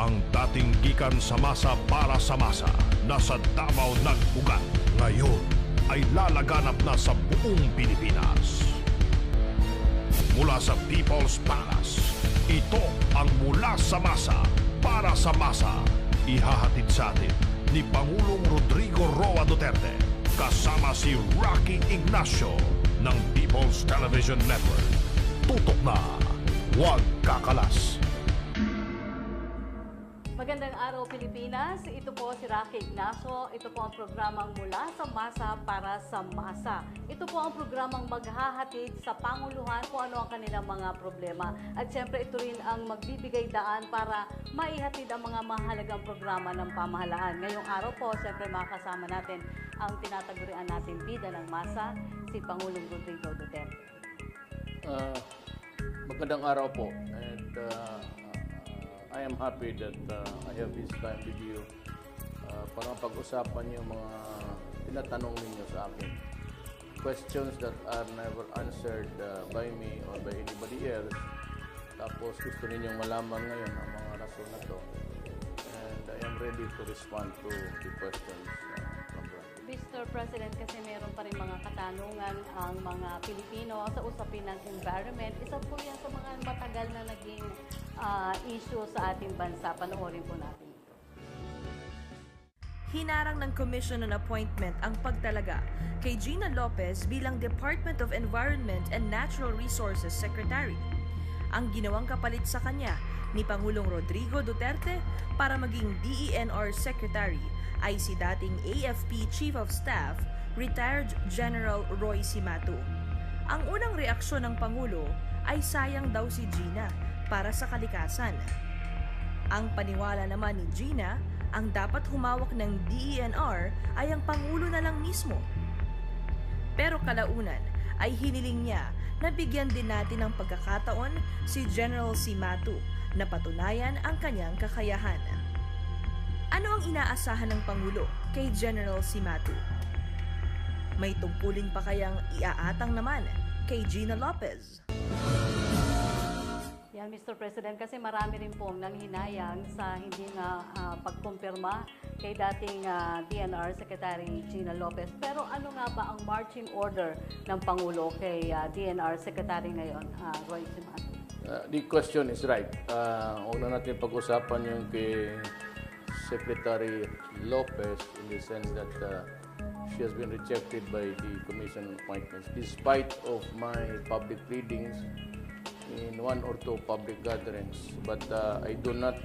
Ang dating gikan sa masa para sa masa, nasa Davao nag-ugat. Ngayon ay lalaganap na sa buong Pilipinas. Mula sa People's Palace, ito ang Mula sa Masa para sa Masa. Ihahatid sa atin ni Pangulong Rodrigo Roa Duterte kasama si Rocky Ignacio ng People's Television Network. Tutok na, huwag kakalas. Magandang araw Pilipinas, ito po si Rocky Ignacio, ito po ang programang Mula sa Masa para sa Masa. Ito po ang programang maghahatid sa Panguluhan kung ano ang kanilang mga problema. At siyempre ito rin ang magbibigay daan para maihatid ang mga mahalagang programa ng pamahalaan. Ngayong araw po, siyempre makakasama natin ang tinatagurian natin bida ng masa, si Pangulong Rodrigo Duterte. Magandang araw po. And I am happy that I have this time with you para pag-usapan yung mga tinatanong ninyo sa akin. Questions that are never answered by me or by anybody else. Tapos gusto ninyong malaman ngayon ang mga rason na to. And I am ready to respond to the questions from them. Mr. President, kasi meron pa rin mga katanungan ang mga Pilipino sa usapin ng environment. Isa po yan sa mga matagal na naging issue sa ating bansa. Panoorin po natin. Hinarang ng Commission on Appointment ang pagtalaga kay Gina Lopez bilang Department of Environment and Natural Resources Secretary. Ang ginawang kapalit sa kanya ni Pangulong Rodrigo Duterte para maging DENR Secretary ay si dating AFP Chief of Staff, retired General Roy Cimatu. Ang unang reaksyon ng Pangulo ay sayang daw si Gina para sa kalikasan. Ang paniwala naman ni Gina, ang dapat humawak ng DENR ay ang Pangulo na lang mismo. Pero kalaunan ay hiniling niya na bigyan din natin ng pagkakataon si General Cimatu na patunayan ang kanyang kakayahan. Ano ang inaasahan ng Pangulo kay General Cimatu? May tungkulin pa kayang iaatang naman kay Gina Lopez? Yan, Mr. President, kasi marami rin pong nanghinayang sa hindi nga pagkumpirma kay dating DNR Secretary Gina Lopez. Pero ano nga ba ang marching order ng Pangulo kay DNR Secretary ngayon, Roy Cimatu? The question is right. Huwag na natin pag-usapan yung kay Secretary Lopez in the sense that she has been rejected by the Commission on Appointments despite of my public pleadings in one or two public gatherings. But I do not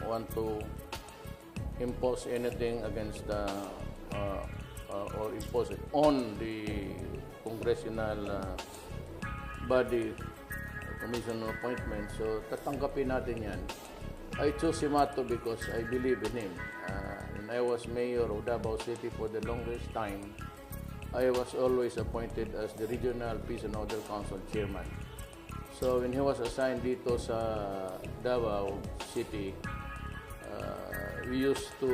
want to impose anything against or impose it on the congressional body, Commission on Appointments. So tatanggapin natin yan. I chose Cimatu because I believe in him. When I was mayor of Davao City for the longest time, I was always appointed as the Regional Peace and Order Council Chairman. So when he was assigned dito sa Davao City, we used to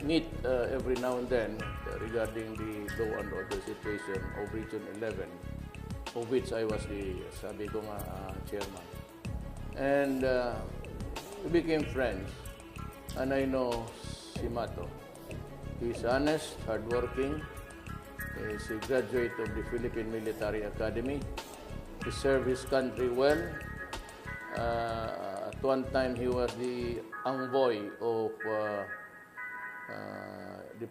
meet every now and then regarding the law and order situation of Region 11, of which I was the, sabi ko nga, chairman. And we became friends, and I know Cimatu. He's honest, hardworking. He's a graduate of the Philippine Military Academy. He served his country well. At one time, he was the envoy of the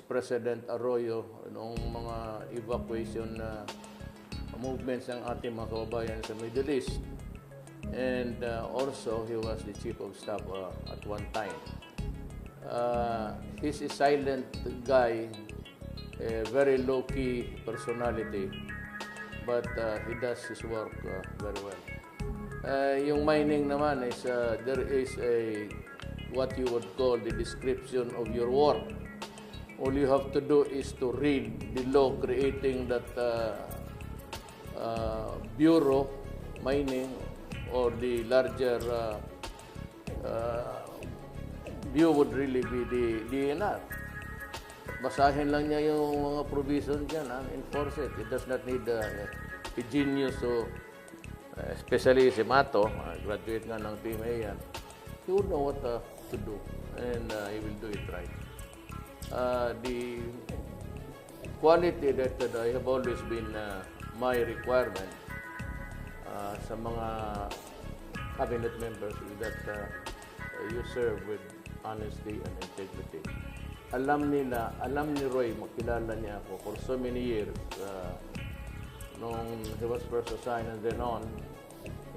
President Arroyo noong mga evacuation movements ng ating mga kababayan sa Middle East. And also, he was the Chief of Staff at one time. He's a silent guy, a very low-key personality, but he does his work very well. Yung mining naman is, there is a, what you would call the description of your work. All you have to do is to read the law creating that bureau, mining, or the larger view would really be the DNR. Basahin lang niya yung mga provisions dyan, enforce it. It does not need a genius, so, especially si Mato, graduate nga ng PMA yan. he would know what to do, and he will do it right. The quality that I have always been my requirement sa mga cabinet members is that you serve with honesty and integrity. Alam ni Roy, makilala niya ako for so many years. Nung he was first assigned and then on,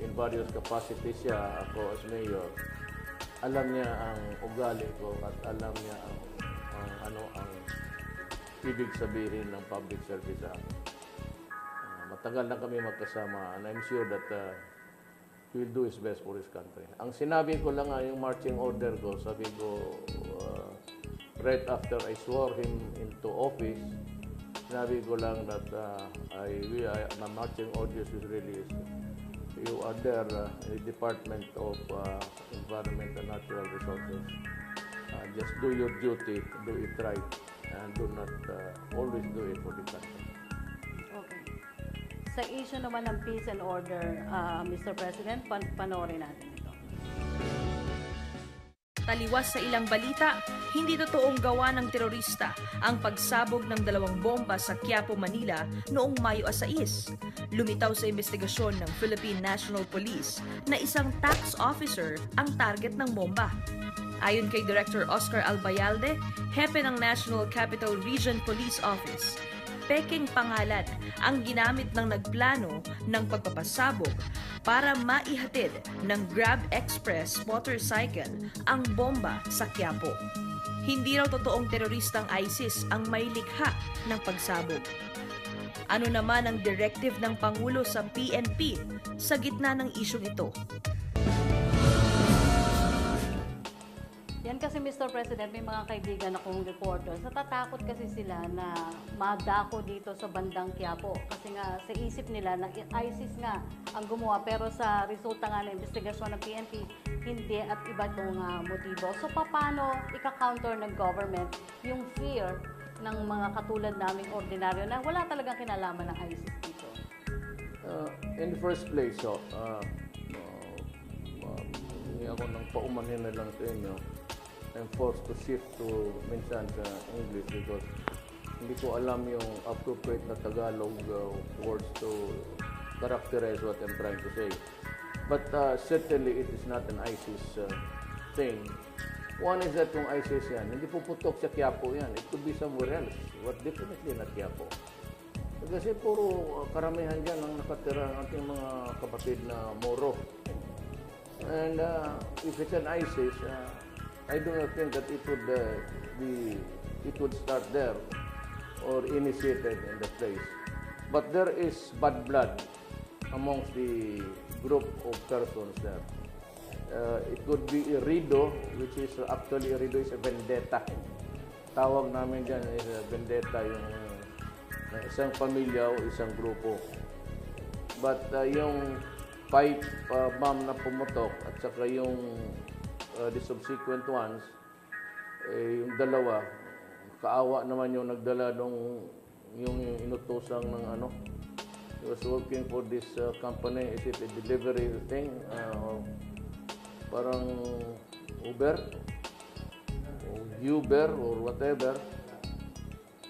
in various capacities siya, ako as mayor, alam niya ang ugali ko at alam niya ang ibig sabihin ng public service act. Matagal na kami magkasama and I'm sure that he will do his best for his country. Ang sinabi ko lang yung marching order ko, sabi ko, right after I swore him into office, sinabi ko lang that my marching orders is really you are there in the Department of Environment and Natural Resources. Just do your duty, do it right, and do not always do it for the country. Okay. Sa issue naman ng peace and order, Mr. President, panoorin natin ito. Taliwas sa ilang balita, hindi totoong gawa ng terorista ang pagsabog ng 2 bomba sa Quiapo, Manila noong Mayo 6. Lumitaw sa investigasyon ng Philippine National Police na isang tax officer ang target ng bomba. Ayon kay Director Oscar Albayalde, hepe ng National Capital Region Police Office, peking pangalan ang ginamit ng nagplano ng pagpapasabog para maihatid ng Grab Express motorcycle ang bomba sa Quiapo. Hindi raw totoong teroristang ISIS ang may likha ng pagsabog. Ano naman ang directive ng Pangulo sa PNP sa gitna ng isyong ito? Yan kasi, Mr. President, may mga kaibigan akong reporters. Natatakot kasi sila na madako dito sa bandang Quiapo. Kasi nga, sa isip nila na ISIS nga ang gumawa. Pero sa resulta nga ng investigasyon ng PNP, hindi at iba itong motibo. So, paano ika-counter ng government yung fear ng mga katulad naming ordinaryo na wala talagang kinalaman ng ISIS dito? In the first place, hindi ako nang paumanhin na lang sa inyo. I'm forced to shift to minsan sa English because hindi ko alam yung appropriate na Tagalog words to characterize what I'm trying to say. But certainly it is not an ISIS thing. One is that yung ISIS yan, hindi puputok sa Quiapo yan. It could be somewhere else, but definitely not Quiapo. Kasi puro karamihan dyan ang nakatira ng ating mga kapatid na Moro. And if it's an ISIS, I do not think that it would start there or initiated in the place. But there is bad blood amongst the group of persons there. It could be Irido, which is actually Irido is a vendetta. Tawag namin dyan is a vendetta, yung isang pamilya o isang grupo. But yung pipe bomb na pumutok at saka yung the subsequent ones, yung dalawa, kaawa naman yung nagdala nung yung inutosang ng he was working for this company. Is it a delivery thing? Parang Uber or whatever.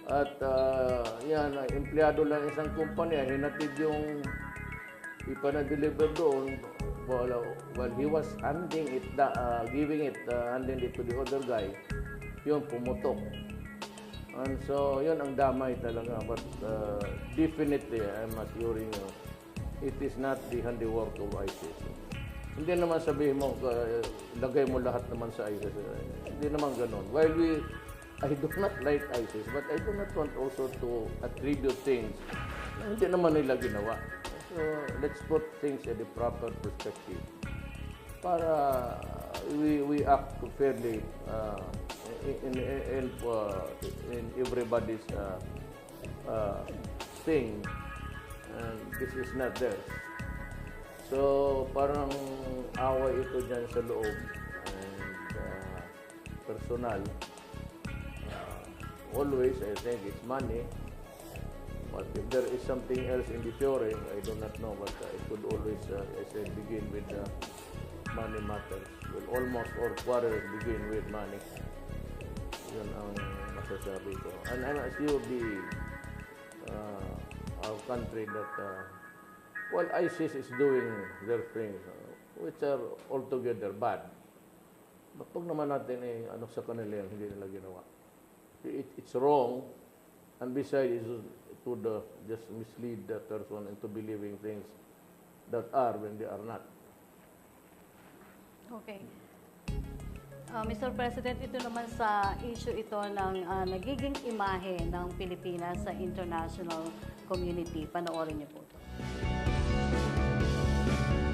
At yan, empleyado lang isang kumpanya, hinatid yung ipanadeliver doon. While he was handing it, handing it to the other guy, yun pumutok. And so, yun ang damay talaga. But definitely, I'm assuring you, it is not the handiwork of ISIS. Hindi naman sabihin mo, lagay mo lahat naman sa ISIS. Hindi naman ganun. While I do not like ISIS, but I do not want also to attribute things na hindi naman nila ginawa. So, let's put things in the proper perspective para we act fairly in everybody's thing, and this is not there. So, parang away ito dyan sa loob and personal. Always, I think it's money. But if there is something else in the theory, I do not know, but it could always, I said, begin with money matters. Well, almost all quarrels begin with money. Yun ang masasabi ko. And I'm sure our country that, well, ISIS is doing their things, which are altogether bad. But pag naman natin ano sa kanila yung hindi nila ginawa. It's wrong, and besides, it would just mislead the person into believing things that are when they are not. Okay. Mr. President, ito naman sa issue ito ng nagiging imahe ng Pilipinas sa international community. Panoorin niyo po ito.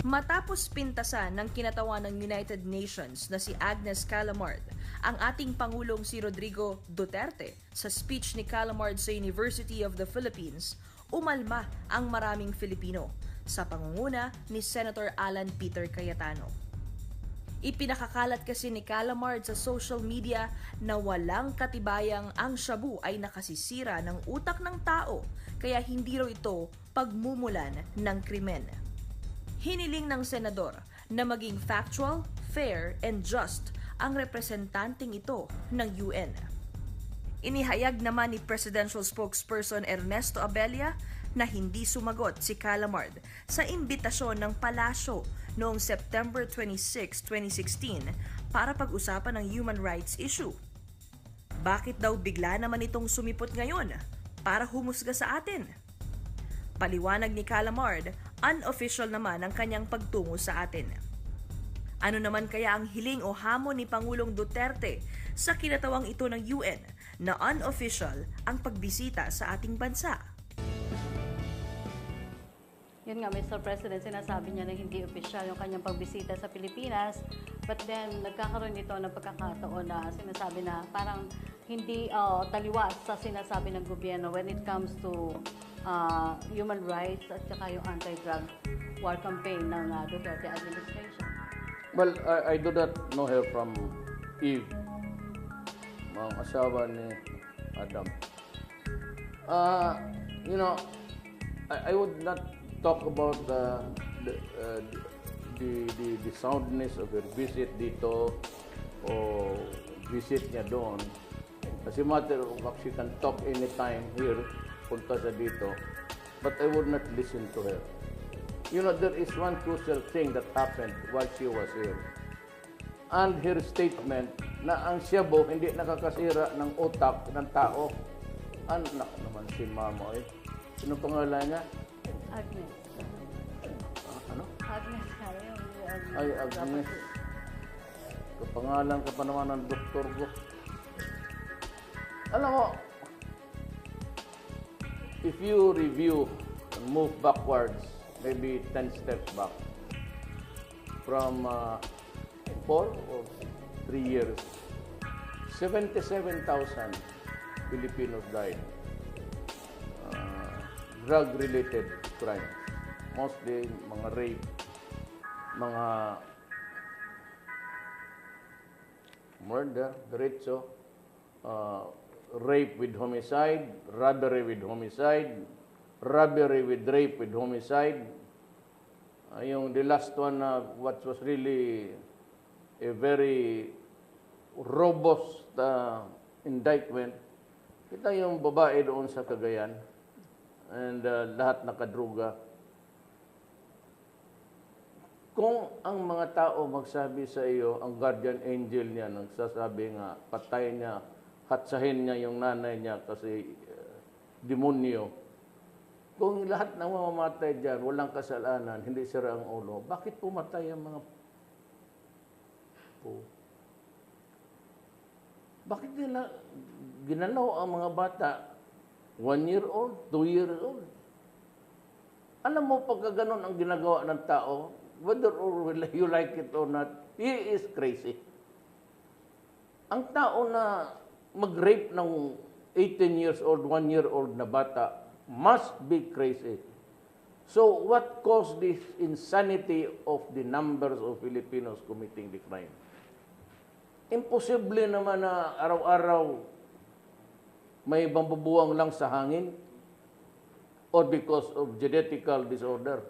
Matapos pintasan ng kinatawan ng United Nations na si Agnes Callamard, ang ating Pangulong si Rodrigo Duterte sa speech ni Callamard sa University of the Philippines, umalma ang maraming Filipino sa pangunguna ni Senator Alan Peter Cayetano. Ipinakakalat kasi ni Callamard sa social media na walang katibayang ang shabu ay nakasisira ng utak ng tao kaya hindi raw ito pagmumulan ng krimen. Hiniling ng senador na maging factual, fair, and just ang representanteng ito ng UN. Inihayag naman ni Presidential Spokesperson Ernesto Abella na hindi sumagot si Callamard sa imbitasyon ng palasyo noong September 26, 2016 para pag-usapan ang human rights issue. Bakit daw bigla naman itong sumipot ngayon para humusga sa atin? Paliwanag ni Callamard, unofficial naman ang kanyang pagtungo sa atin. Ano naman kaya ang hiling o hamon ni Pangulong Duterte sa kinatawang ito ng UN na unofficial ang pagbisita sa ating bansa? Yun nga, Mr. President, sinasabi niya na hindi opisyal yung kanyang pagbisita sa Pilipinas. But then, nagkakaroon ito ng pagkakataon na sinasabi na parang hindi taliwas sa sinasabi ng gobyerno when it comes to human rights at saka yung anti-drug war campaign ng Duterte administration. Well, I do not know her from Eve, mga asawa ni Adam. You know, I would not talk about the soundness of her visit dito o visit niya doon. Kasi matter of fact, she can talk anytime here, punta siya dito. But I would not listen to her. You know, there is one crucial thing that happened while she was here. And her statement na ang shabu hindi nakakasira ng utak ng tao. Anak naman si Mama eh. Sino pangalan niya? Agnes. Ano? Agnes kaya. Ay, Agnes. Kapangalan ka pa naman ng doktor ko. Alam mo, if you review and move backwards, maybe 10 steps back, from 4 or 3 years, 77,000 Filipinos died. Drug-related crimes. Mostly mga rape, mga murder, diretso, rape with homicide, robbery with homicide, robbery with rape with homicide. Yung the last one, what was really a very robust indictment, kita yung babae doon sa Cagayan, and lahat nakadruga. Kung ang mga tao magsabi sa iyo, ang guardian angel niya, nagsasabi nga, patay niya, hatsahin niya yung nanay niya kasi demonyo. Kung lahat ng mamamatay dyan, walang kasalanan, hindi sira ang ulo, bakit pumatay ang mga po? Bakit nila ginalaw ang mga bata? 1 year old, 2 years old. Alam mo, pagka ganun ang ginagawa ng tao, whether or you like it or not, he is crazy. Ang tao na mag-rape ng 18 years old, 1 year old na bata must be crazy. So what caused this insanity of the numbers of Filipinos committing the crime? Imposible naman na araw-araw may bambubuwang lang sa hangin or because of genetical disorder.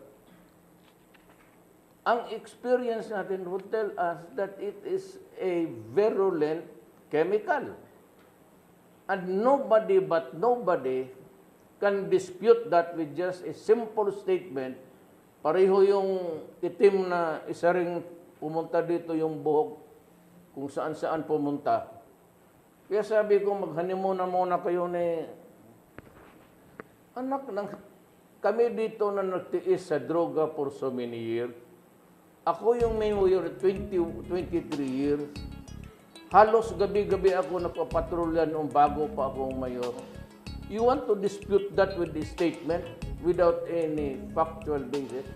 Ang experience natin would tell us that it is a virulent chemical. And nobody can dispute that with just a simple statement. Pareho yung itim na isa ring pumunta dito yung buhok kung saan-saan pumunta. Kaya sabi ko, mag-honeymoon muna kayo ni anak ng kami dito na nagtiis sa droga for so many years. Ako yung mayor 23 years. Halos gabi-gabi ako nagpapatrolya noong bago pa akong mayor. You want to dispute that with the statement without any factual basis?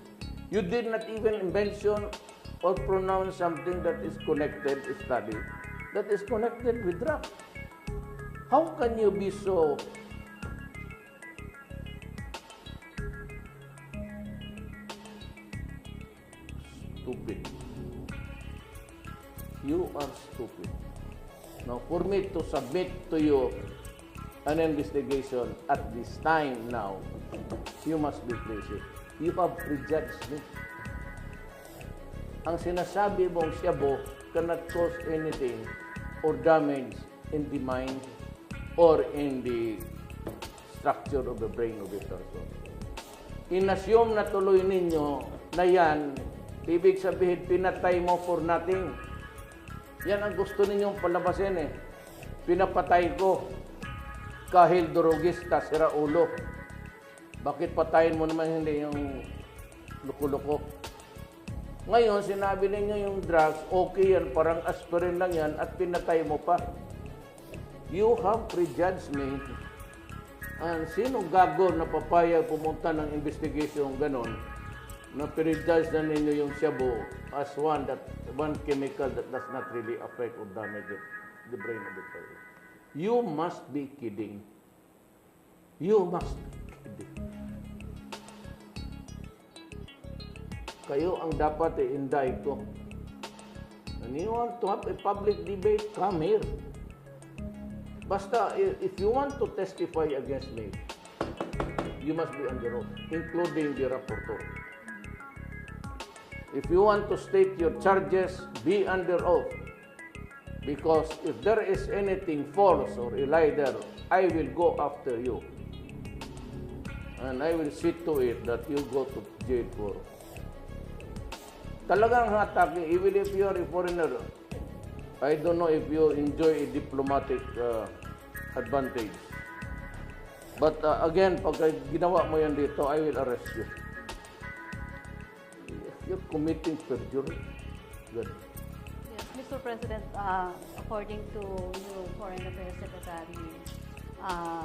You did not even mention or pronounce something that is connected, study, that is connected with drugs. How can you be so stupid? You are stupid. Now, for me to submit to you an investigation at this time now, you must be crazy. You have prejudged me. Ang sinasabi mong shabu cannot cause anything or damage in the mind or in the structure of the brain of the person. In-assume na tuloy ninyo na yan, ibig sabihin pinatay mo for nothing. Yan ang gusto ninyong palabasin eh. Pinapatay ko kahil durugista, sira ulo. Bakit patayin mo naman hindi yung luko-luko? Ngayon, sinabi ninyo yung drugs, okay yan, parang aspirin lang yan at pinatay mo pa. You have prejudged me. And sino gago na papaya pumunta ng investigation ganon na prejudge na ninyo yung shabu as one chemical that does not really affect or damage the brain of the person. You must be kidding. You must be kidding. Kayo ang dapat i-indict ko. And you want to have a public debate, come here. Basta, if you want to testify against me, you must be under oath, including the rapporteur. If you want to state your charges, be under oath. Because if there is anything false or illegal, I will go after you. And I will see to it that you go to jail for. Talagang hatake, even if you are a foreigner, I don't know if you enjoy a diplomatic advantage. But again, pag ginawa mo yan dito, I will arrest you. You're committing perjury. Good. Yes, Mr. President, according to new Foreign Affairs Secretary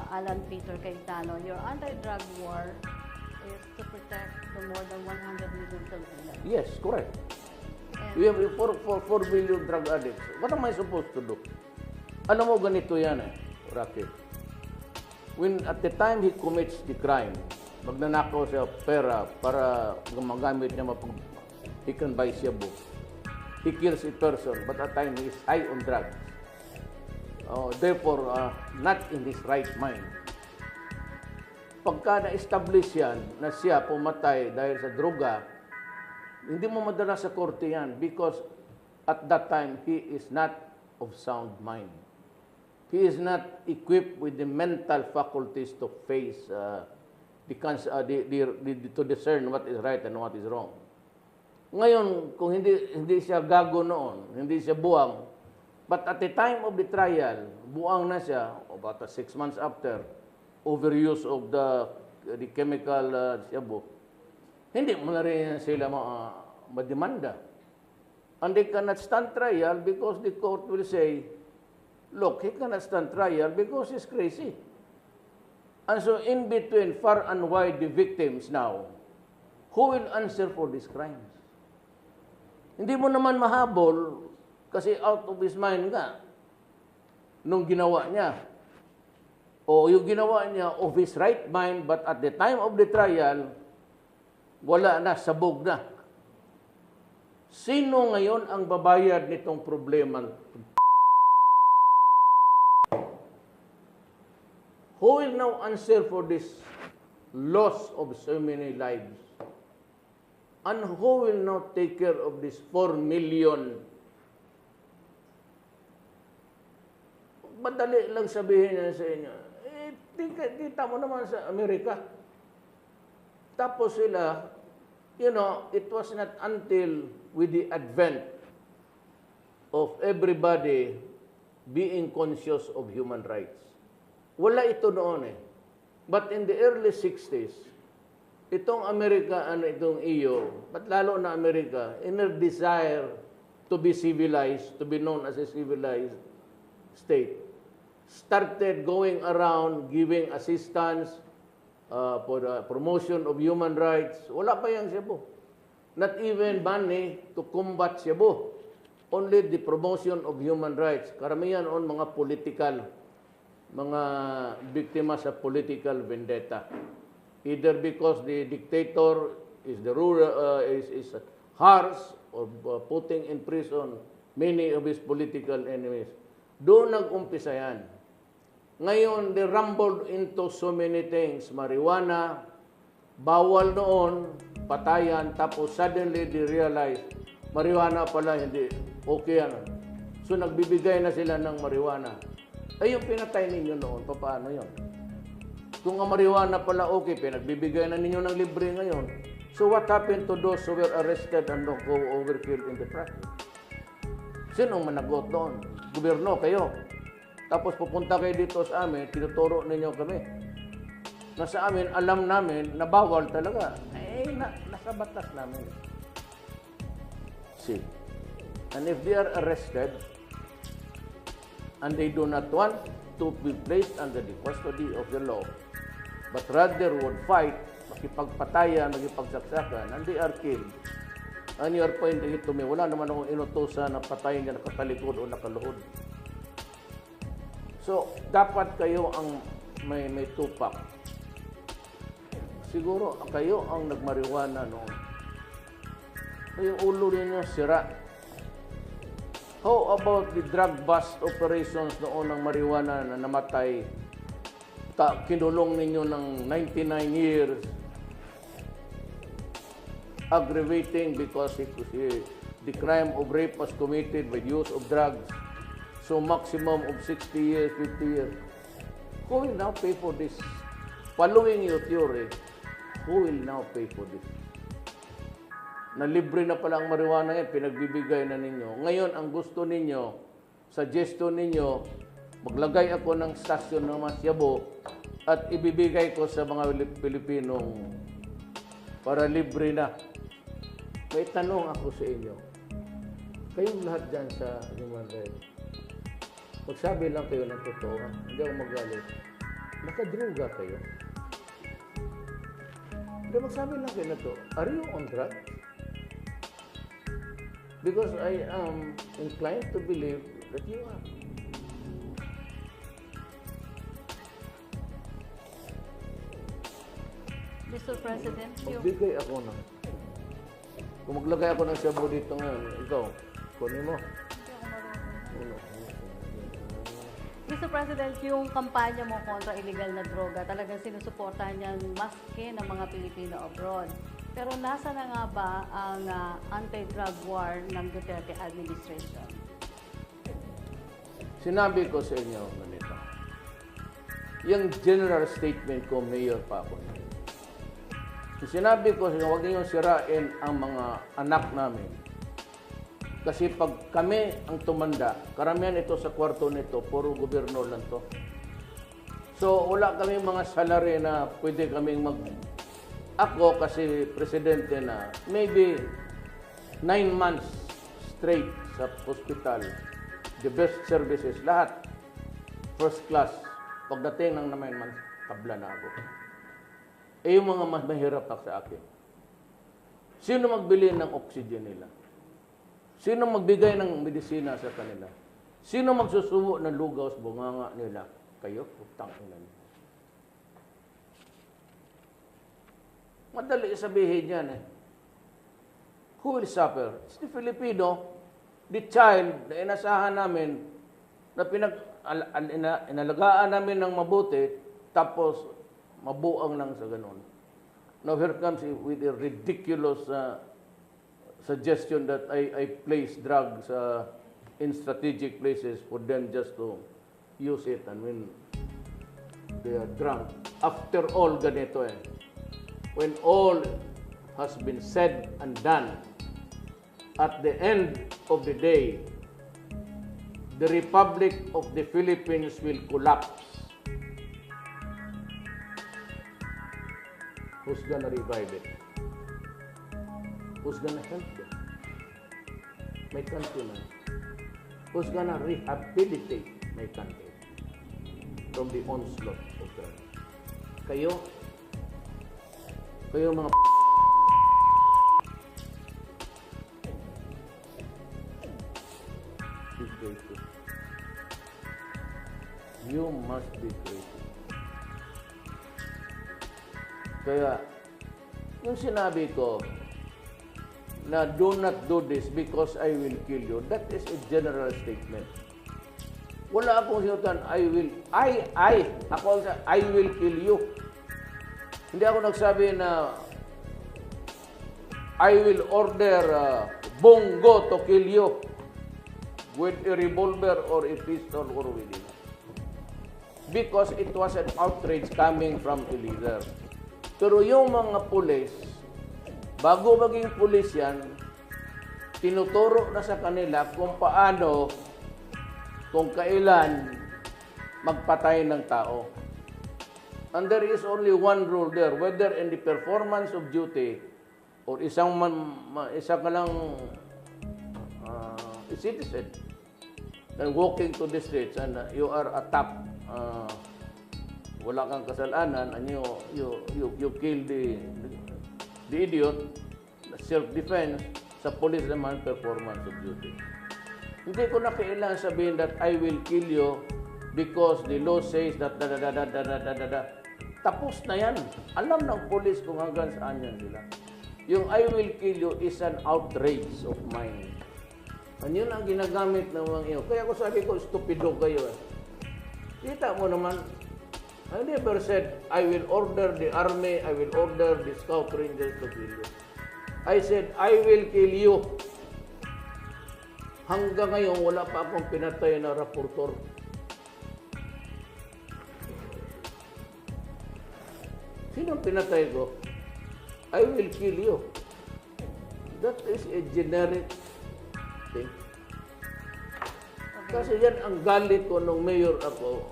Alan Peter Cayetano, your anti-drug war is to protect the more than 100 million Filipinos. Yes, correct. And We have 4 billion drug addicts. What am I supposed to do? Alam mo, ganito yan Rocky. When at the time he commits the crime, magnanakaw siya pera para magamit niya he can buy shabu. He kills a person, but at time he is high on drugs. Therefore, not in his right mind. Pagka na-establish yan na siya pumatay dahil sa droga, hindi mo madala sa korte yan because at that time, he is not of sound mind. He is not equipped with the mental faculties to face to discern what is right and what is wrong. Ngayon, kung hindi siya gago noon, hindi siya buwang, but at the time of the trial, buwang na siya, about 6 months after, overuse of the chemical shabu, hindi mo na rin sila mademanda. And they cannot stand trial because the court will say, look, he cannot stand trial because he's crazy. And so in between, far and wide, the victims now, who will answer for these crimes? Hindi mo naman mahabol kasi out of his mind nga nung ginawa niya. O yung ginawa niya of his right mind, but at the time of the trial, wala na, sabog na. Sino ngayon ang babayad nitong problema? Who will now answer for this loss of so many lives? And who will now take care of this 4 million? Madali lang sabihin niya sa inyo. Kita mo naman sa Amerika. Tapos sila, it was not until with the advent of everybody being conscious of human rights. Wala ito noon eh. But in the early 60s, itong Amerika, itong EU, but lalo na Amerika, in their desire to be civilized, to be known as a civilized state, started going around giving assistance for the promotion of human rights. Wala pa yang Cebu. Not even money to combat Cebu. Only the promotion of human rights. Karamihan on mga political, mga biktima sa political vendetta. Either because the dictator is the ruler is harsh or putting in prison many of his political enemies. Doon nag-umpisa yan. Ngayon, they rumbled into so many things. Marijuana, bawal noon, patayan, tapos suddenly they realized, marijuana pala, hindi okay yan. So nagbibigay na sila ng marijuana. Ay, yung pinatay ninyo noon, paano yun? Kung ang marijuana pala okay, pinagbibigay na ninyo ng libre ngayon. So what happened to those who were arrested and go overkill in the practice? Sinong managot doon? Gobyerno, kayo. Tapos pupunta kayo dito sa amin, tinuturo ninyo kami. Na sa amin, alam namin na bawal talaga. Nasa batas namin. See? And if they are arrested, and they do not want to be placed under the custody of the law, but rather would fight, makipagpatayan, makipagsaksakan, and they are killed. And you are pointing it to me, wala naman akong inutusan na patayin niya nakatalikod o nakaluhod. So, dapat kayo ang may tupak. Siguro, kayo ang nagmariwana noon. Yung ulo ninyo sira. How about the drug bust operations noon ng marijuana na namatay? Kinulong ninyo ng 99 years. Aggravating because the crime of rape was committed by the use of drugs. So maximum of 60 years, 50 years. Who will now pay for this? Following your theory, who will now pay for this? Na libre na pala ang marijuana yan, pinagbibigay na ninyo. Ngayon, ang gusto ninyo, suggestion ninyo, maglagay ako ng stasyon ng Cebu at ibibigay ko sa mga Pilipinong para libre na. May tanong ako sa inyo. Kayong lahat dyan sa human rights, magsabi lang kayo ng totoo, hindi ako magalit. Nakadruga kayo. Hindi, magsabi lang kayo na to. Are you on drugs? Because I am inclined to believe that you are. Mr. President, magbigay ako ng... Kung maglagay ako ng Cebu dito ngayon, ikaw, kunin mo. Mr. President, yung kampanya mo kontra illegal na droga, talagang sinusuportahan niyan maski ng mga Pilipino abroad. Pero nasa na nga ba ang anti-drug war ng Duterte administration? Sinabi ko sa inyo, ganito. Yung general statement ko, mayor pa ako. Sinabi ko, huwag niyong sirain ang mga anak namin. Kasi pag kami ang tumanda, karamihan ito sa kwarto nito, puro gobyerno lang to. So, wala kaming mga salary na pwede kaming Ako kasi presidente na, maybe 9 months straight sa hospital, the best services, lahat, first class. Pagdating ng 9 months, tabla na ako. Yung mga mas mahirap sa akin. Sino magbili ng oxygen nila? Sino magbigay ng medisina sa kanila? Sino magsusubo ng lugaw sa bunganga nila? Kayo, utang ina niyo. Madali sabihin yan eh. Who will suffer? It's the Filipino, the child na inasahan namin, na inalagaan namin ng mabuti, tapos mabuang lang sa ganun. Now here comes with a ridiculous suggestion that I place drugs in strategic places for them just to use it and when they are drunk. After all, ganito when all has been said and done, at the end of the day, the Republic of the Philippines will collapse. Who's gonna revive it? Who's gonna help them? My countrymen. Who's gonna rehabilitate my country from the onslaught of drugs? Kayo mga be grateful. You must be grateful. Kaya, yung sinabi ko, na do not do this because I will kill you, that is a general statement. Wala akong sinutan, I will kill you. Hindi ako nagsabi na I will order Bongo to kill you with a revolver or a pistol or with it. Because it was an outrage coming from a leader. Pero yung mga pulis, bago maging pulis yan, tinuturo na sa kanila kung paano, kung kailan magpatay ng tao. And there is only one rule there, whether in the performance of duty or isa ka lang a citizen and walking to the streets and you are attacked, wala kang kasalanan and you kill the idiot, self-defense, sa police naman performance of duty. Hindi ko na kailangan sabihin that I will kill you because the law says that Tapos na yan. Alam ng police kung hanggang saan yan sila. Yung I will kill you is an outrage of mine. And yun ang ginagamit ng mga iyo. Kaya ko sabi ko, stupido kayo. Kita mo naman, I never said, I will order the army, I will order the scout rangers to kill you. I said, I will kill you. Hanggang ngayon, wala pa akong pinatay na raportor. Sinong pinatay ko? I will kill you. That is a generic thing. Kasi yan ang galit ko nung mayor ako.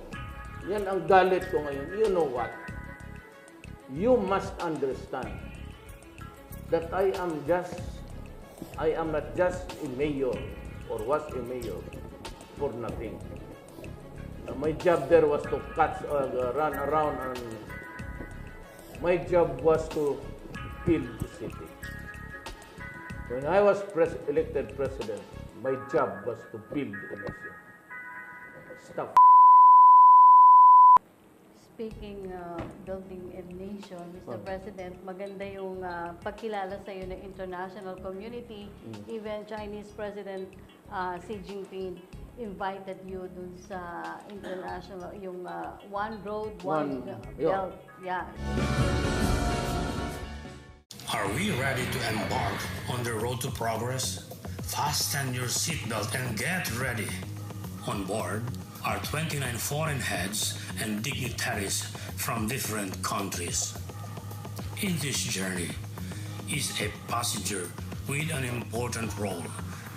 Yan ang galit ko ngayon. You know what? You must understand that I am not just a mayor or was a mayor for nothing. My job there was to run around and my job was to build the city. When I was elected president, my job was to build a nation. Stop. Speaking building a nation, Mr. President, maganda yung pagkilala sa iyo ng international community. Even Chinese President Xi Jinping invited you dun sa international, yung one road, one belt. Yeah. Are we ready to embark on the road to progress? Fasten your seatbelt and get ready. On board are 29 foreign heads and dignitaries from different countries. In this journey is a passenger with an important role,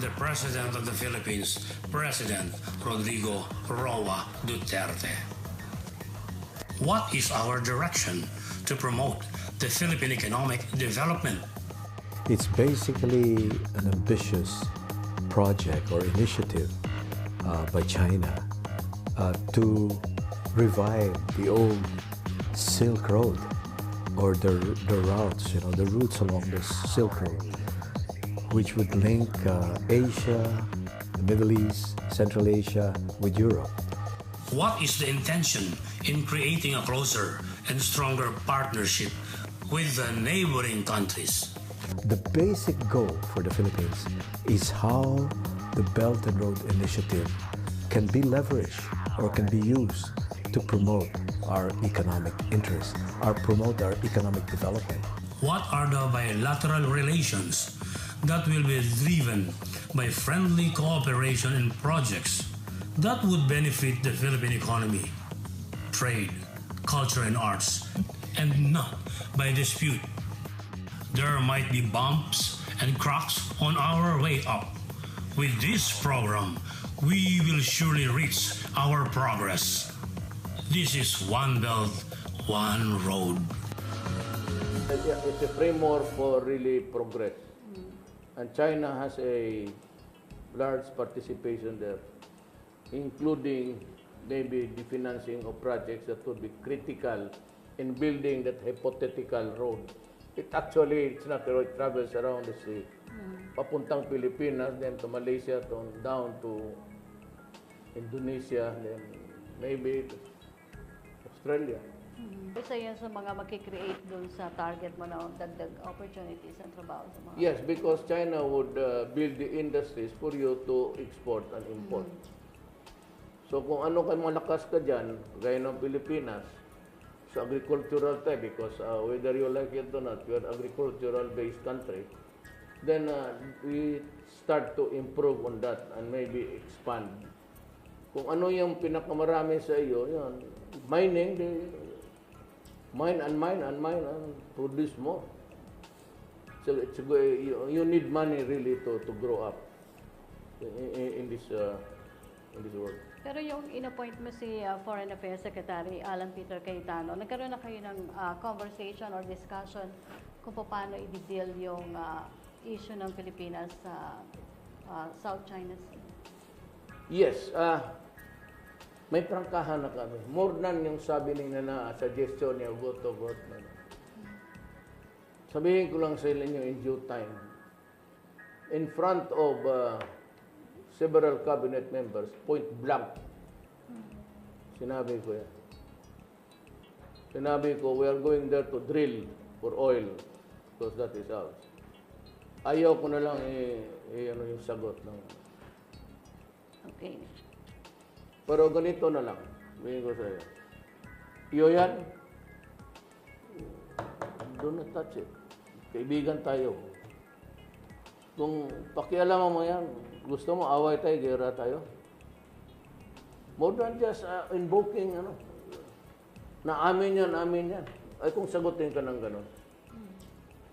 the President of the Philippines, President Rodrigo Roa Duterte. What is our direction to promote the Philippine economic development? It's basically an ambitious project or initiative by China to revive the old Silk Road or the routes, the routes along the Silk Road, which would link Asia, the Middle East, Central Asia with Europe. What is the intention in creating a closer and stronger partnership with the neighboring countries? The basic goal for the Philippines is how the Belt and Road Initiative can be leveraged or can be used to promote our economic interests, or promote our economic development. What are the bilateral relations that will be driven by friendly cooperation and projects that would benefit the Philippine economy, trade, culture, and arts, and not by dispute. There might be bumps and cracks on our way up. With this program, we will surely reach our progress. This is One Belt, One Road. It's a framework for really progress. And China has a large participation there, including maybe the financing of projects that would be critical in building that hypothetical road. It's not the road, it travels around the sea. Papuntang Pilipinas, then to Malaysia, down to Indonesia, then maybe Australia. Isa yan sa mga makikreate dun sa target mo na dagdag opportunities and trabaho sa mga... Yes, because China would build the industries for you to export and import. So kung ano kayo malakas ka dyan, gaya ng Pilipinas, sa agricultural tayo, because whether you like it or not, we are agricultural-based country, then we start to improve on that and maybe expand. Kung ano yung pinakamarami sa iyo, yun, mining, mine and produce more. So you need money really to grow up in this world. Pero yung in-appoint mo si Foreign Affairs Secretary Alan Peter Cayetano, nagkaroon na kayo ng conversation or discussion kung paano i-deal yung issue ng Pilipinas sa South China Sea? Yes, may prangkahan na kami. More than yung sabi nila na suggestion niya, go to vote na. Sabihin ko lang sa inyo in due time. In front of several cabinet members, point blank, sinabi ko yan. Sinabi ko, we are going there to drill for oil because that is ours. Ayaw ko na lang ano yung sagot ng... Okay. Pero ganito na lang, sabihin ko sa'yo. Iyo yan, do not touch it. Kaibigan tayo. Kung pakialaman mo yan, gusto mo away tayo, gera tayo. More than just invoking, na amin yan. Ay kung sagutin ka ng gano'n,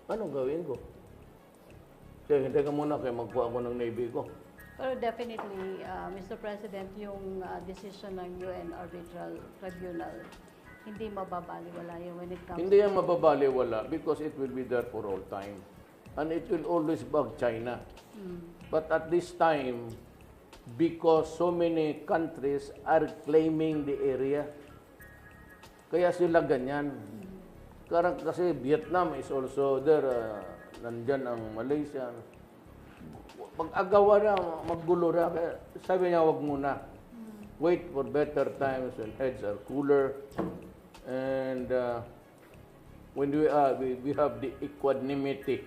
anong gawin ko? Kaya hindi ka muna kayo magkuha ko ng Navy ko. Pero definitely, Mr. President, yung decision ng UN Arbitral Tribunal, hindi mababaliwala yun when it comes Hindi yan mababaliwala because it will be there for all time. And it will always bug China. But at this time, because so many countries are claiming the area, kaya sila ganyan. Kasi Vietnam is also there, nandyan ang Malaysia. Pag-agawa na, maggulo na, sabi niya wag muna. Wait for better times when heads are cooler. And when we have the equanimity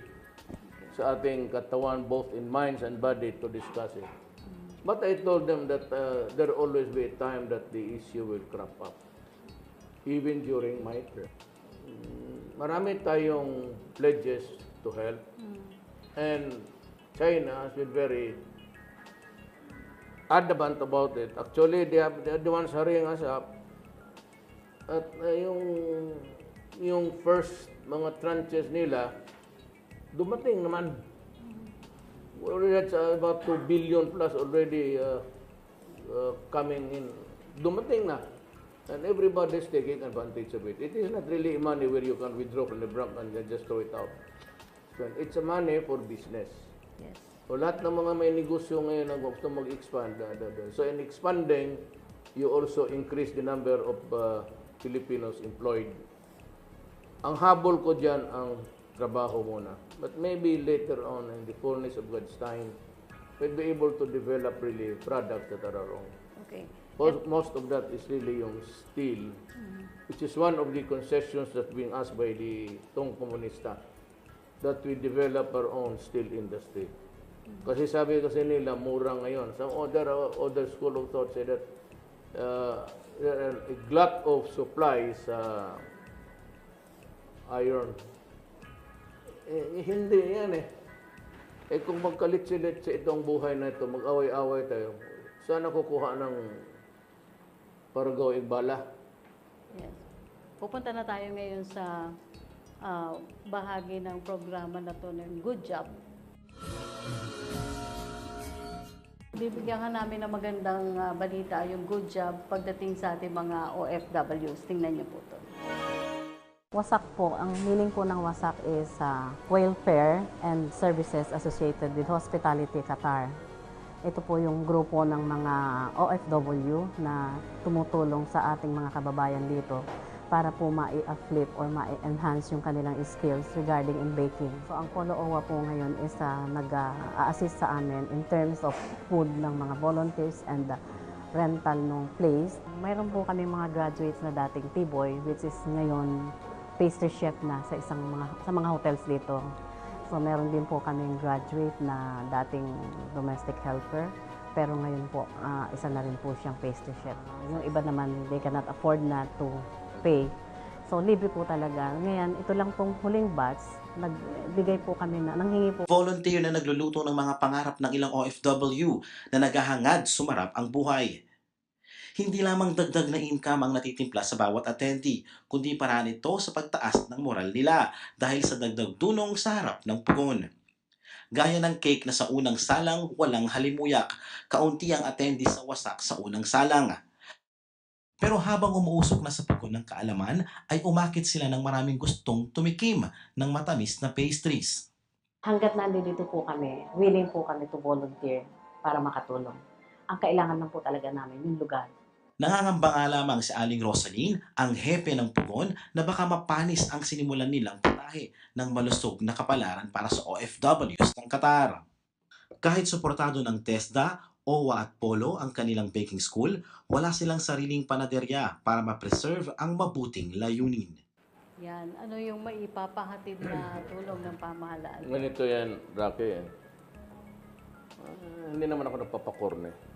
sa ating katawan, both in minds and body, to discuss it. But I told them that there will always be a time that the issue will crop up. Even during my term. Marami tayong pledges to help. And China has been very adamant about it. Actually, they are the ones hurrying us up. At yung first mga tranches nila, dumating naman. That's about 2 billion plus already coming in. Dumating na. And everybody is taking advantage of it. It is not really money where you can withdraw from the bank and just throw it out. So it's a money for business. Yes. So lahat ng mga may negosyo ngayon ang gusto mag-expand. So in expanding, you also increase the number of Filipinos employed. Ang habol ko dyan ang trabaho muna. But maybe later on, in the fullness of God's time, we'll be able to develop really products that are our own. Okay. Most of that is really yung steel, which is one of the concessions that's being asked by the Tong Komunista, that we develop our own steel industry. Kasi sabi kasi nila, mura ngayon. Some other school of thought say that a glut of supply sa iron. Hindi yan eh. Eh kung magkalit-silit sa itong buhay na ito, mag-away-away tayo, saan nakukuha ng paragaw igbala? Yes. Pupunta na tayo ngayon sa bahagi ng programa na to ng Good Job. Bibigyan ka namin ng magandang balita, yung Good Job pagdating sa ating mga OFWs. Tingnan niyo po to. WASAC po, ang meaning po ng WASAC is Welfare and Services Associated with Hospitality Qatar. Ito po yung grupo ng mga OFW na tumutulong sa ating mga kababayan dito para po ma-flip or ma-enhance yung kanilang skills regarding in baking. So ang Polo OWA po ngayon is nag-a-assist sa amin in terms of food ng mga volunteers and rental ng place. Mayroon po kami mga graduates na dating T-boy which is ngayon pastry chef na sa mga hotels dito. So meron din po kaming graduate na dating domestic helper, pero ngayon po isa na rin po siyang pastry chef. Yung iba naman, they cannot afford na to pay. So libre po talaga. Ngayon, ito lang pong huling batch, nagbigay po kami nanghingi po. Volunteer na nagluluto ng mga pangarap ng ilang OFW na naghahangad sumarap ang buhay. Hindi lamang dagdag na income ang natitimpla sa bawat attendee, kundi paraan ito sa pagtaas ng moral nila dahil sa dagdag dunong sa harap ng pugon. Gaya ng cake na sa unang salang walang halimuyak, kaunti ang attendee sa wasak sa unang salang. Pero habang umuusok na sa pugon ng kaalaman, ay umakit sila ng maraming gustong tumikim ng matamis na pastries. Hanggat nandito po kami, willing po kami to volunteer para makatulong. Ang kailangan lang po talaga namin yung lugar. Nangangamba nga lamang si Aling Rosaline, ang hepe ng pugon, na baka mapanis ang sinimulan nilang putahe ng malusog na kapalaran para sa OFWs ng Qatar. Kahit suportado ng TESDA, OWA at Polo ang kanilang baking school, wala silang sariling panaderya para ma-preserve ang mabuting layunin. Yan, ano yung maipapahatid na tulong ng pamahalaan? Ganito yan, Rocky. Hindi naman ako nagpapakorne.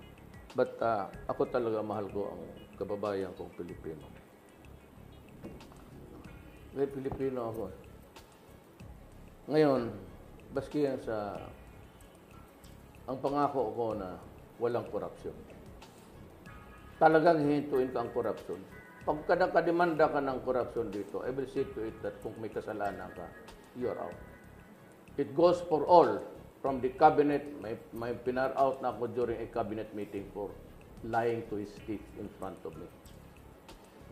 But ako talaga mahal ko ang kababayan kong Pilipino. May Pilipino ako. Ngayon, baski yan ang pangako ko na walang korupsyon. Talagang hihintuin ka ang korupsyon. Pagka nakademanda ka ng korupsyon dito, I will see to it that kung may kasalanan ka, you're out. It goes for all. From the cabinet, may pinar-out na ako during a cabinet meeting for lying to his teeth in front of me.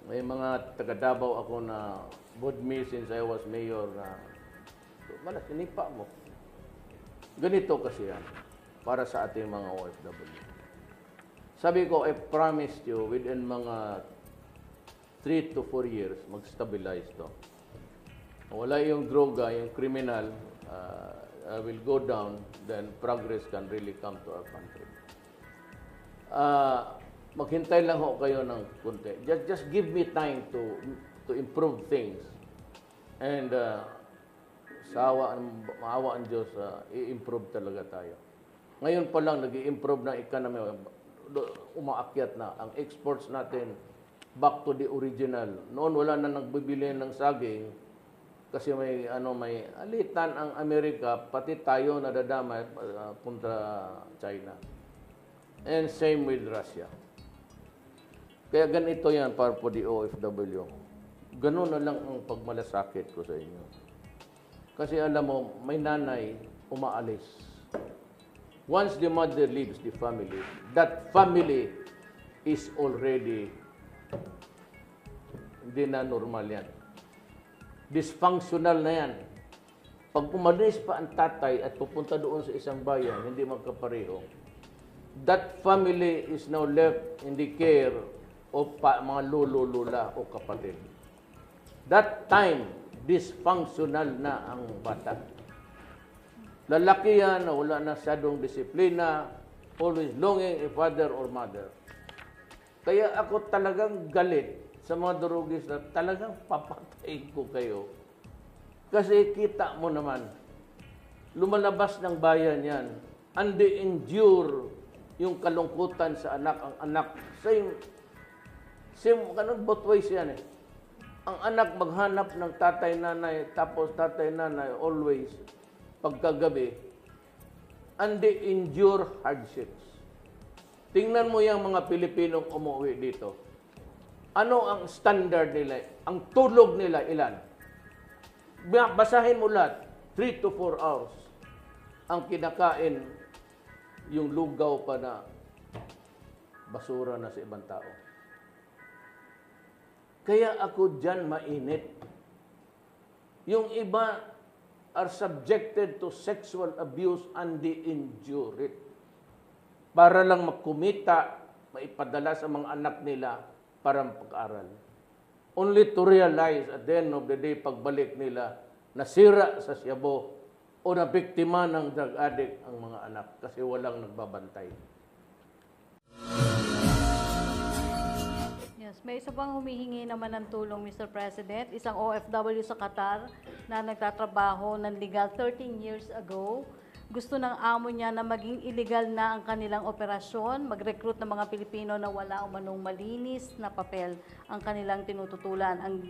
May mga taga-Davao ako na board me since I was mayor na, malas, sinipa mo. Ganito kasi yan para sa ating mga OFW. Sabi ko, I promised you within mga 3 to 4 years, mag-stabilize to. Wala yung droga, yung criminal, will go down, then progress can really come to our country. Maghintay lang ho kayo ng kunti. Just give me time to improve things. And maawa ang Diyos, i-improve talaga tayo. Ngayon pa lang, nag-i-improve na economy, umaakyat na. Ang exports natin, back to the original. Noon wala na nagbibili ng saging, kasi may alitan ang Amerika, pati tayo nadadamay punta China. And same with Russia. Kaya ganito yan para po the OFW. Ganun na lang ang pagmalasakit ko sa inyo. Kasi alam mo, may nanay umaalis. Once the mother leaves the family, that family is already hindi na normal yan. Dysfunctional na yan. Pag umalis pa ang tatay at pupunta doon sa isang bayan, hindi magkapareho, that family is now left in the care of mga lolo-lola o kapatid. That time, dysfunctional na ang bata. Lalaki yan na wala na masyadong disiplina, always longing a father or mother. Kaya ako talagang galit sa mga durugis na talagang papatayin ko kayo. Kasi kita mo naman, lumalabas ng bayan yan, and they endure yung kalungkutan sa anak. Ang anak, same, both ways yan eh. Ang anak maghanap ng tatay-nanay, tapos tatay-nanay always, pagkagabi, and they endure hardships. Tingnan mo yung mga Pilipinong umuwi dito. Ano ang standard nila? Ang tulog nila ilan? Basahin mo lahat, 3 to 4 hours. Ang kinakain, yung lugaw pa na basura na sa ibang tao. Kaya ako dyan mainit. Yung iba are subjected to sexual abuse and they endure it. Para lang magkumita, maipadala sa mga anak nila para pag-aral. Only to realize at the end of the day, pagbalik nila, nasira sa siyabo o na biktima ng drug addict ang mga anak kasi walang nagbabantay. Yes, may isa pang humihingi naman ng tulong, Mr. President. Isang OFW sa Qatar na nagtatrabaho ng legal 13 years ago. Gusto ng amo niya na maging illegal na ang kanilang operasyon, mag-recruit ng mga Pilipino na wala o manong malinis na papel ang kanilang tinututulan. Ang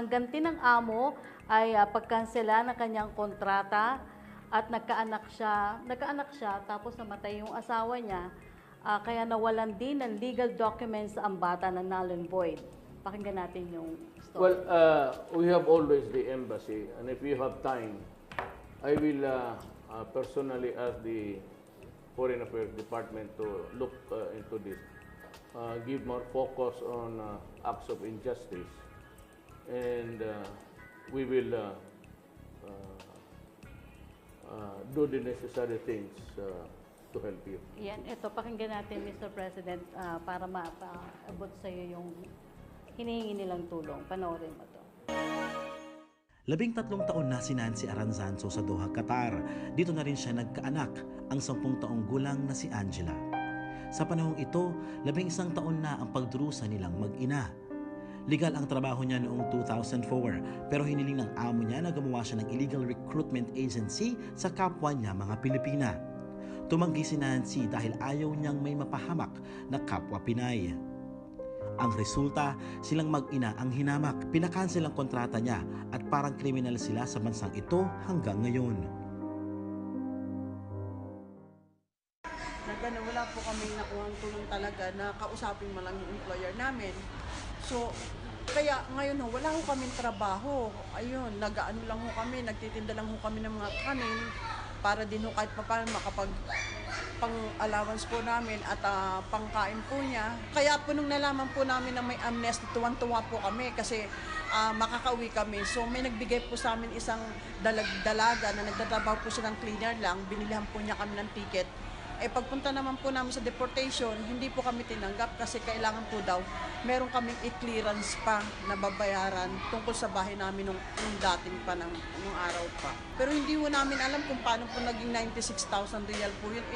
ganti ng amo ay pagkansela ng kanyang kontrata at nagkaanak siya tapos namatay yung asawa niya. Kaya nawalan din ng legal documents ang bata na null and void. Pakinggan natin yung story. Well, we have always the embassy, and if you have time, I will personally ask the Foreign Affairs Department to look into this, give more focus on acts of injustice, and we will do the necessary things to help you. Yan, ito, pakinggan natin, Mr. President, para mapaabot sa iyo yung hinihingi nilang tulong. Panoorin mo to. 13 taon na si Nancy Aranzanzo sa Doha, Qatar. Dito na rin siya nagkaanak, ang 10 taong gulang na si Angela. Sa panahong ito, 11 taon na ang pagdurusa nilang mag-ina. Legal ang trabaho niya noong 2004, pero hiniling ng amo niya na gumawa siya ng illegal recruitment agency sa kapwa niya mga Pilipina. Tumanggi si Nancy dahil ayaw niyang may mapahamak na kapwa Pinay. Ang resulta, silang mag-ina ang hinamak, pinakansel ang kontrata niya at parang kriminal sila sa bansang ito hanggang ngayon. Wala po kami nakuhang tulong talaga na kausapin mo lang yung employer namin. So, kaya ngayon wala ho kaming trabaho. Ayun, nag-ano lang ho kami, nagtitinda lang ho kami ng mga kanin para din ho kahit paano makapag pang-allowance po namin at pangkain po niya. Kaya po nung nalaman po namin na may amnesty, tuwang-tuwa po kami kasi makakauwi kami. So may nagbigay po sa amin isang dalaga na nagtatrabaho po siya ng cleaner lang, binilihan po niya kami ng ticket. Pagpunta naman po namin sa deportation, hindi po kami tinanggap kasi kailangan po daw meron kaming i-clearance pa na babayaran tungkol sa bahay namin nung dating pa nung araw pa. Pero hindi po namin alam kung paano po naging 96,000 real po yun.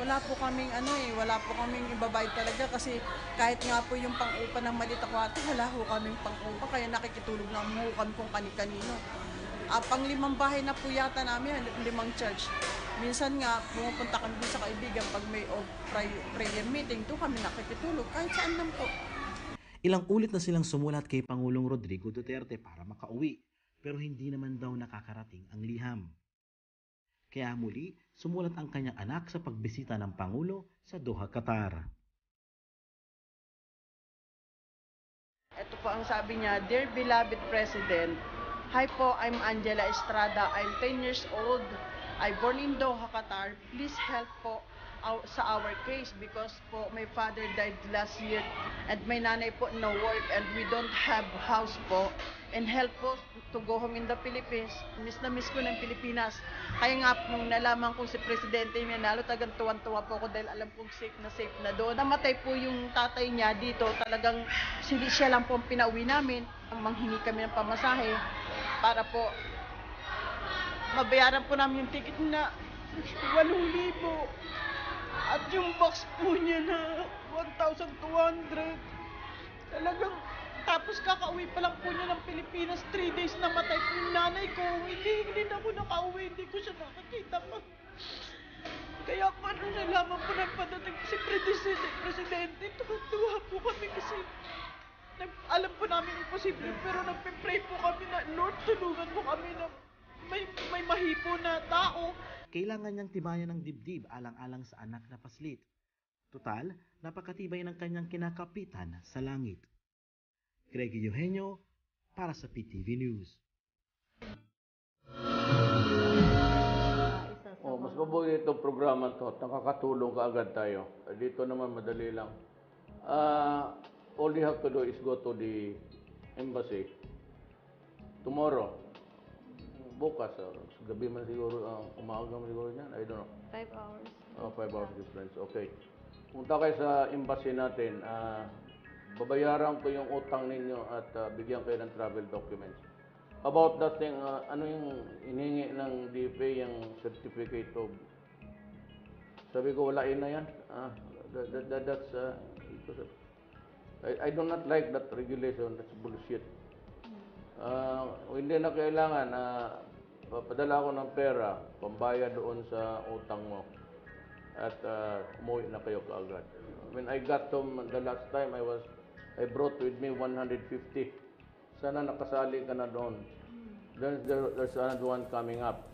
Wala po kaming wala po kaming ibabayad talaga kasi kahit nga po yung pang-upa ng maliit na kwarto, wala po kaming pang-upa kaya nakikitulog lang mo kami kung kani-kanino. Pang-5 bahay na po yata namin, 5 church. Minsan nga, pumupunta kami sa kaibigan pag may prayer meeting, doon kami nakikitulog, kahit saan lang po. Ilang ulit na silang sumulat kay Pangulong Rodrigo Duterte para makauwi, pero hindi naman daw nakakarating ang liham. Kaya muli, sumulat ang kanyang anak sa pagbisita ng Pangulo sa Doha, Qatar. Ito po ang sabi niya, Dear beloved President, hi po, I'm Angela Estrada. I'm 10 years old. I born in Doha, Qatar. Please help po sa our case because po my father died last year and my nanay po no work and we don't have house po. And help po to go home in the Philippines. Miss na miss ko ng Pilipinas. Kaya nga nung nalaman kong si Presidente Manalo, tagang tuwan-tuwa po ako dahil alam kong safe na doon. Namatay po yung tatay niya dito. Talagang siya lang po ang pinauwi namin. Manghingi kami ng pamasahe para po mabayaran po namin yung ticket na 8,000. At yung box po niya na 1,200. Talagang, tapos kakauwi pa lang po niya ng Pilipinas, 3 days na matay po yung nanay ko. Hindi na ako nakauwi, hindi ko siya nakakita pa. Kaya kung ano nalaman po na padating si Presidente, tuwa po kami kasi alam po namin imposible, pero nagpe-pray po kami na, Lord, tulungan mo kami na may mahipo na tao kailangan niyang tibayan ng dibdib alang-alang sa anak na paslit. Tutal, napakatibay ng kanyang kinakapitan sa langit. Greggy Eugenio para sa PTV News. Mas mabuti itong programa to at nakakatulong kaagad tayo. Dito naman madali lang. All you have to do is go to the embassy tomorrow. Bukas, gabi man siguro, umaga man siguro niyan. I don't know. 5 hours. 5 hours difference. Okay. Punta kayo sa embassy natin. Babayaran ko yung utang ninyo at bigyan kayo ng travel documents. About that thing, ano yung inihingi ng DFA, yung certificate of... Sabi ko, wala na yan. That's... I do not like that regulation. That's bullshit. Hindi na kailangan papadala ako ng pera, pambayad doon sa utang mo. At umuwi na kayo kaagad. When I got home the last time, I brought with me 150. Sana nakasali ka na doon. There's another one coming up.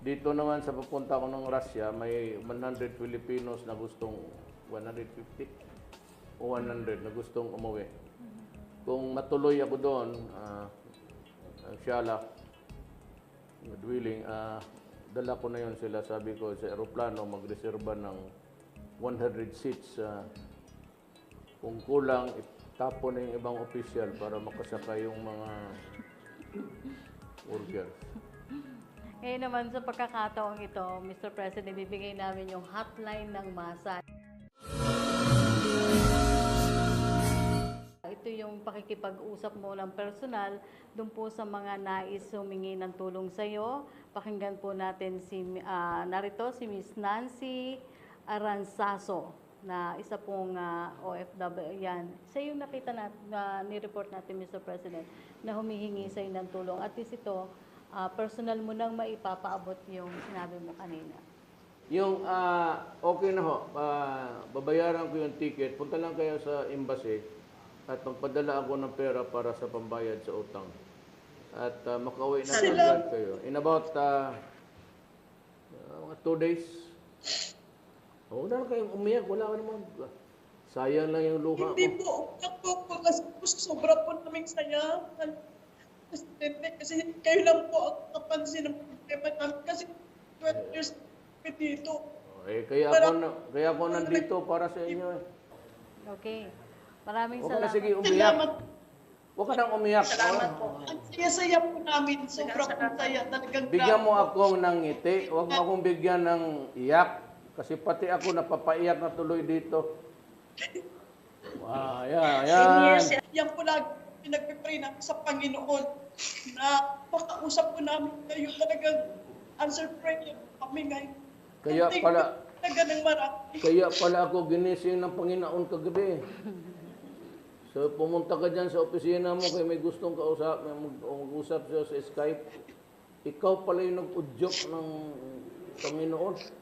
Dito naman sa papunta ko ng Russia, may 100 Filipinos na gustong 150 o 100 na gustong umuwi. Kung matuloy ako doon, inshallah, God willing, dala ko na yun sila. Sabi ko sa aeroplano, magreserba ng 100 seats. Kung kulang, itapon na yung ibang official para makasakay yung mga workers. Ngayon naman sa pagkakataong ito, Mr. President, bibigay namin yung hotline ng Masa. Ito yung pakikipag-usap mo ng personal doon po sa mga nais humingi ng tulong sa iyo. Pakinggan po natin narito si Miss Nancy Aranzaso na isa pong OFW yan. Siya yung nakita ni-report natin, Mr. President, na humihingi sa iyo ng tulong. At least ito, personal mo nang maipapaabot yung sinabi mo kanina. Yung, okay na ho, babayaran ko yung ticket, punta lang kayo sa embassy at magpadala ako ng pera para sa pambayad sa utang. At makauwi na agad kayo. In about 2 days. Huwag na kayong umiyak, wala ka naman. Sayang lang yung luha mo. Hindi po, umiyak po ako kasi sobra po naming saya. Kasi kayo lang po ang napansin ng problema namin kasi 12 years kami dito. Kaya ako nandito para sa inyo. Okay. Maraming Huwag ka salamat. na sige umiyak. Huwag ka nang umiyak. Salamat po. Ang saya-saya po namin. Sobra po saya. Bigyan mo ako ng ngiti. Huwag mo akong bigyan ng iyak. Kasi pati ako napapaiyak na tuloy dito. Yan. Yan po lagi pinagpipray namin sa Panginoon na makausap po namin kayo talagang answer prayer kami ngayon. Kaya pala ako ginising ng Panginoon kagabi. So pumunta ka dyan sa opisina mo kaya may gustong mag-usap siya sa Skype. Ikaw pala yung nag-udyok ng Panginoon.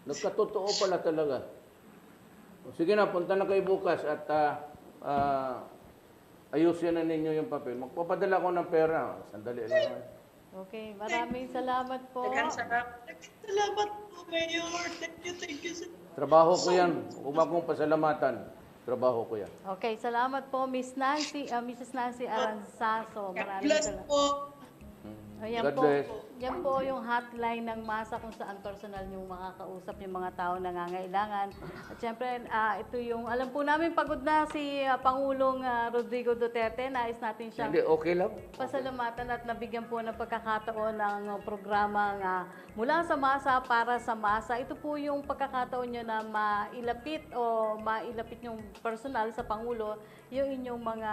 Nagkatotoo pala talaga. Sige na, punta na kayo bukas at ayusin na ninyo yung papel. Magpapadala ko ng pera. Sandali lang. Okay, maraming salamat po. Salamat po, Mayor. Thank you, sir. Trabaho ko yan. Huwag akong pasalamatan. Trabaho ko yan. Okay, salamat po, Mrs. Nancy Aranzaso. Maraming Bless salamat. po. Ayan God po, bless. yan po yung hotline ng Masa kung saan personal yung makakausap yung mga tao nangangailangan. At syempre, ito yung, alam po namin pagod na si Pangulong Rodrigo Duterte. Nais natin siyang okay lang. pasalamatan at nabigyan po ng pagkakataon ng programang Mula sa Masa Para sa Masa. Ito po yung pagkakataon nyo na mailapit yung personal sa Pangulo yung inyong mga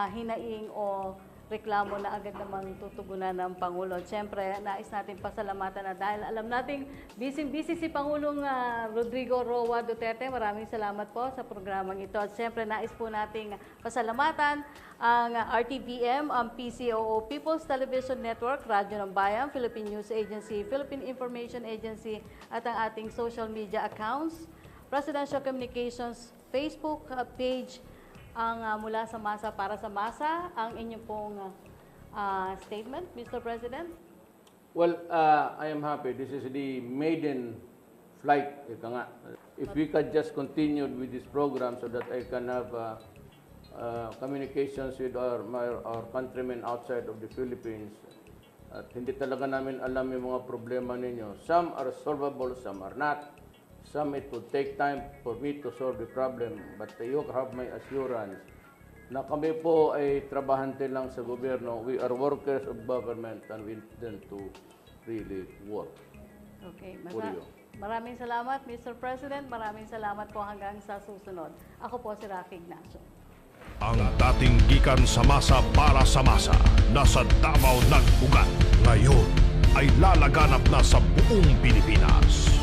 hinaing o reklamo na agad namang tutugunan ng Pangulo. Siyempre, nais natin pasalamatan na dahil alam nating busy-busy si Pangulong Rodrigo Roa Duterte. Maraming salamat po sa programang ito. At siyempre, nais po nating pasalamatan ang RTVM, ang PCOO, People's Television Network, Radyo ng Bayan, Philippine News Agency, Philippine Information Agency, at ang ating social media accounts, Presidential Communications Facebook page, ang Mula sa Masa Para sa Masa, ang inyong pong statement, Mr. President. Well, I am happy. This is the maiden flight. Ika nga. If we could just continue with this program so that I can have communications with our countrymen outside of the Philippines. At hindi talaga namin alam yung mga problema ninyo. Some are solvable, some are not. Some it would take time for me to solve the problem. But you have my assurance na kami po ay trabahante lang sa gobyerno. We are workers of government and we intend to really work. Okay. For you. Maraming salamat, Mr. President. Maraming salamat po hanggang sa susunod. Ako po si Rafi Ignacio. Ang dating gikan sa masa para sa masa, nasa Davao nag-ugat. Ngayon ay lalaganap na sa buong Pilipinas.